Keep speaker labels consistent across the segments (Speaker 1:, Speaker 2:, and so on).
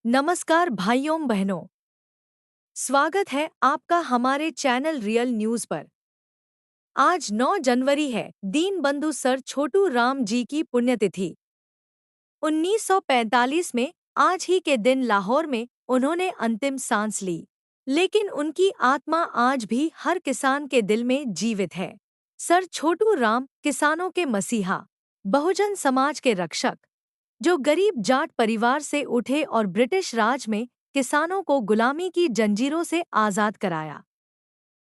Speaker 1: नमस्कार भाइयों बहनों, स्वागत है आपका हमारे चैनल रियल न्यूज़ पर। आज 9 जनवरी है, दीनबंधु सर छोटू राम जी की पुण्यतिथि। 1945 में आज ही के दिन लाहौर में उन्होंने अंतिम सांस ली, लेकिन उनकी आत्मा आज भी हर किसान के दिल में जीवित है। सर छोटू राम किसानों के मसीहा, बहुजन समाज के रक्षक, जो गरीब जाट परिवार से उठे और ब्रिटिश राज में किसानों को गुलामी की जंजीरों से आज़ाद कराया।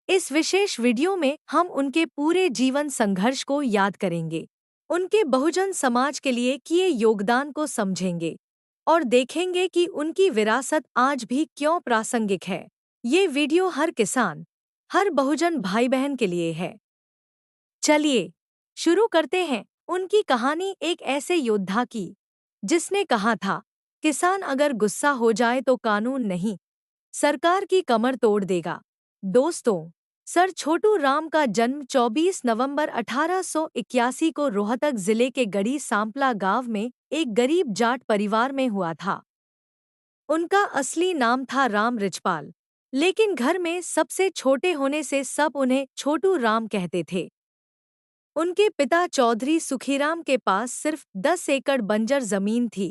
Speaker 1: इस विशेष वीडियो में हम उनके पूरे जीवन संघर्ष को याद करेंगे, उनके बहुजन समाज के लिए किए योगदान को समझेंगे और देखेंगे कि उनकी विरासत आज भी क्यों प्रासंगिक है। ये वीडियो हर किसान, हर बहुजन भाई बहन के लिए है। चलिए शुरू करते हैं उनकी कहानी, एक ऐसे योद्धा की जिसने कहा था, किसान अगर गुस्सा हो जाए तो कानून नहीं, सरकार की कमर तोड़ देगा। दोस्तों, सर छोटू राम का जन्म 24 नवंबर 1881 को रोहतक जिले के गढ़ी सांपला गांव में एक गरीब जाट परिवार में हुआ था। उनका असली नाम था राम रिचपाल, लेकिन घर में सबसे छोटे होने से सब उन्हें छोटू राम कहते थे। उनके पिता चौधरी सुखीराम के पास सिर्फ 10 एकड़ बंजर जमीन थी।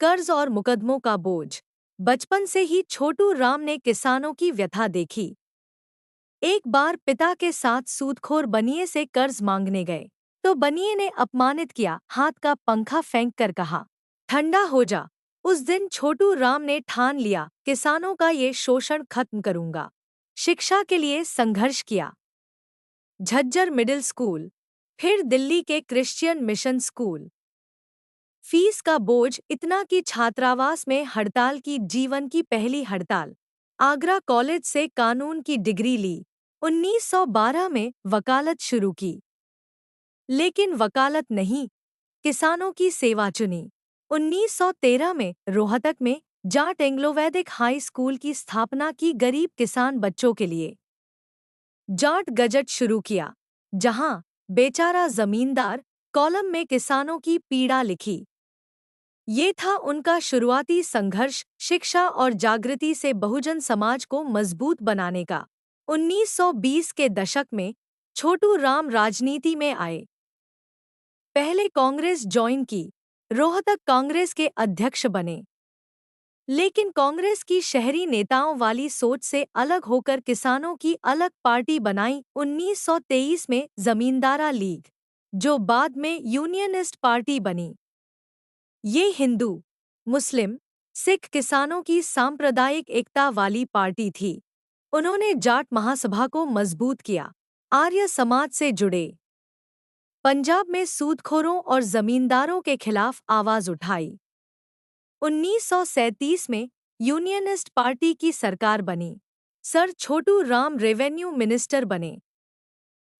Speaker 1: कर्ज और मुकदमों का बोझ, बचपन से ही छोटू राम ने किसानों की व्यथा देखी। एक बार पिता के साथ सूदखोर बनिए से कर्ज मांगने गए, तो बनिए ने अपमानित किया, हाथ का पंखा फेंक कर कहा, ठंडा हो जा। उस दिन छोटू राम ने ठान लिया, किसानों का ये शोषण खत्म करूंगा। शिक्षा के लिए संघर्ष किया, झज्जर मिडिल स्कूल, फिर दिल्ली के क्रिश्चियन मिशन स्कूल। फीस का बोझ इतना कि छात्रावास में हड़ताल की, जीवन की पहली हड़ताल। आगरा कॉलेज से कानून की डिग्री ली। 1912 में वकालत शुरू की, लेकिन वकालत नहीं, किसानों की सेवा चुनी। 1913 में रोहतक में जाट एंग्लो वैदिक हाई स्कूल की स्थापना की, गरीब किसान बच्चों के लिए। जाट गजट शुरू किया, जहां बेचारा जमींदार कॉलम में किसानों की पीड़ा लिखी। ये था उनका शुरुआती संघर्ष, शिक्षा और जागृति से बहुजन समाज को मजबूत बनाने का। 1920 के दशक में छोटू राम राजनीति में आए। पहले कांग्रेस ज्वाइन की, रोहतक कांग्रेस के अध्यक्ष बने, लेकिन कांग्रेस की शहरी नेताओं वाली सोच से अलग होकर किसानों की अलग पार्टी बनाई। 1923 में जमींदारा लीग, जो बाद में यूनियनिस्ट पार्टी बनी। ये हिंदू, मुस्लिम, सिख किसानों की सांप्रदायिक एकता वाली पार्टी थी। उन्होंने जाट महासभा को मजबूत किया, आर्य समाज से जुड़े, पंजाब में सूदखोरों और जमींदारों के खिलाफ आवाज उठाई। 1937 में यूनियनिस्ट पार्टी की सरकार बनी। Sir Chhotu Ram revenue minister बने।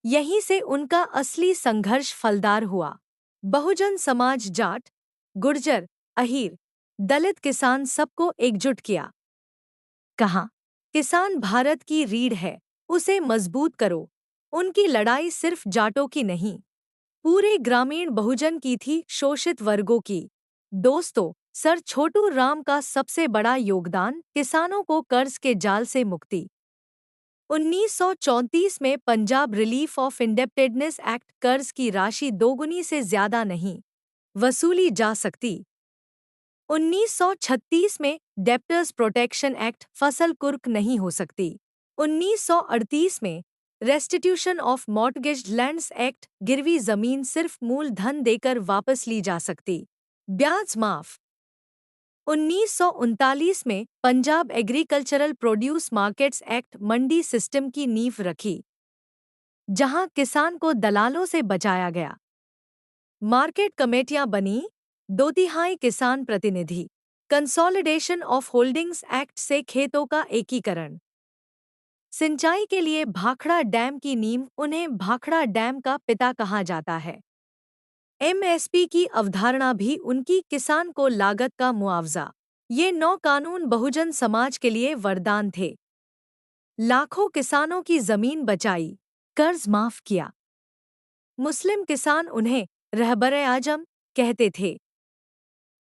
Speaker 1: यहीं से उनका असली संघर्ष फलदार हुआ। बहुजन समाज जाट, गुर्जर, अहीर, दलित किसान सबको एकजुट किया। कहा, किसान भारत की रीढ़ है, उसे मजबूत करो। उनकी लड़ाई सिर्फ जाटों की नहीं, पूरे ग्रामीण बहुजन की थी, शोषित वर्गों की। दोस्तों, सर छोटू राम का सबसे बड़ा योगदान किसानों को कर्ज के जाल से मुक्ति। 1934 में पंजाब रिलीफ ऑफ इंडेप्टेडनेस एक्ट, कर्ज की राशि दोगुनी से ज्यादा नहीं वसूली जा सकती। 1936 में डेप्टर्स प्रोटेक्शन एक्ट, फसल कुर्क नहीं हो सकती। 1938 में रेस्टिट्यूशन ऑफ मॉर्टगेज्ड लैंड्स एक्ट, गिरवी जमीन सिर्फ मूलधन देकर वापस ली जा सकती, ब्याज माफ। 1939 में Punjab agricultural produce markets act, mandi system की नींव रखी, जहां किसान को दलालों से बचाया गया। मार्केट कमेटियां बनी, 2/3 किसान प्रतिनिधि। कंसोलिडेशन ऑफ होल्डिंग्स एक्ट से खेतों का एकीकरण। सिंचाई के लिए भाखड़ा डैम की नींव, उन्हें भाखड़ा डैम का पिता कहा जाता है। एमएसपी की अवधारणा भी उनकी, किसान को लागत का मुआवजा। ये 9 कानून बहुजन समाज के लिए वरदान थे। लाखों किसानों की जमीन बचाई, कर्ज माफ किया। मुस्लिम किसान उन्हें रहबर-ए-आजम कहते थे।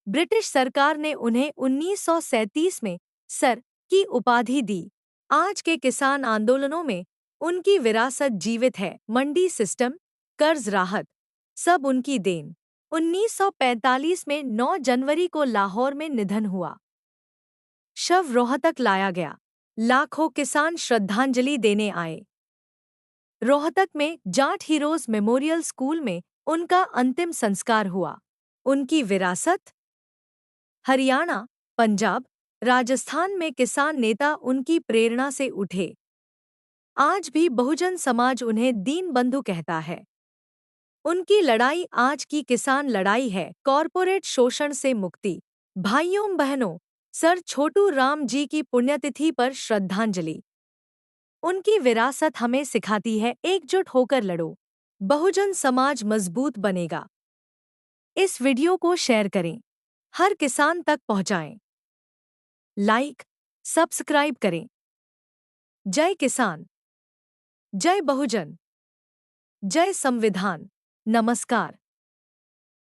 Speaker 1: ब्रिटिश सरकार ने उन्हें 1937 में सर की उपाधि दी। आज के किसान आंदोलनों में उनकी विरासत जीवित है। मंडी सिस्टम, कर्ज राहत, सब उनकी देन। 1945 में 9 जनवरी को लाहौर में निधन हुआ। शव रोहतक लाया गया। लाखों किसान श्रद्धांजलि देने आए। रोहतक में जाट हीरोज मेमोरियल स्कूल में उनका अंतिम संस्कार हुआ। उनकी विरासत हरियाणा, पंजाब, राजस्थान में किसान नेता उनकी प्रेरणा से उठे। आज भी बहुजन समाज उन्हें दीनबंधु कहता है। उनकी लड़ाई आज की किसान लड़ाई है, कॉरपोरेट शोषण से मुक्ति। भाइयों बहनों, सर छोटू राम जी की पुण्यतिथि पर श्रद्धांजलि। उनकी विरासत हमें सिखाती है, एकजुट होकर लड़ो, बहुजन समाज मजबूत बनेगा। इस वीडियो को शेयर करें, हर किसान तक पहुंचाएं। लाइक, सब्सक्राइब करें। जय किसान, जय बहुजन, जय संविधान। नमस्कार।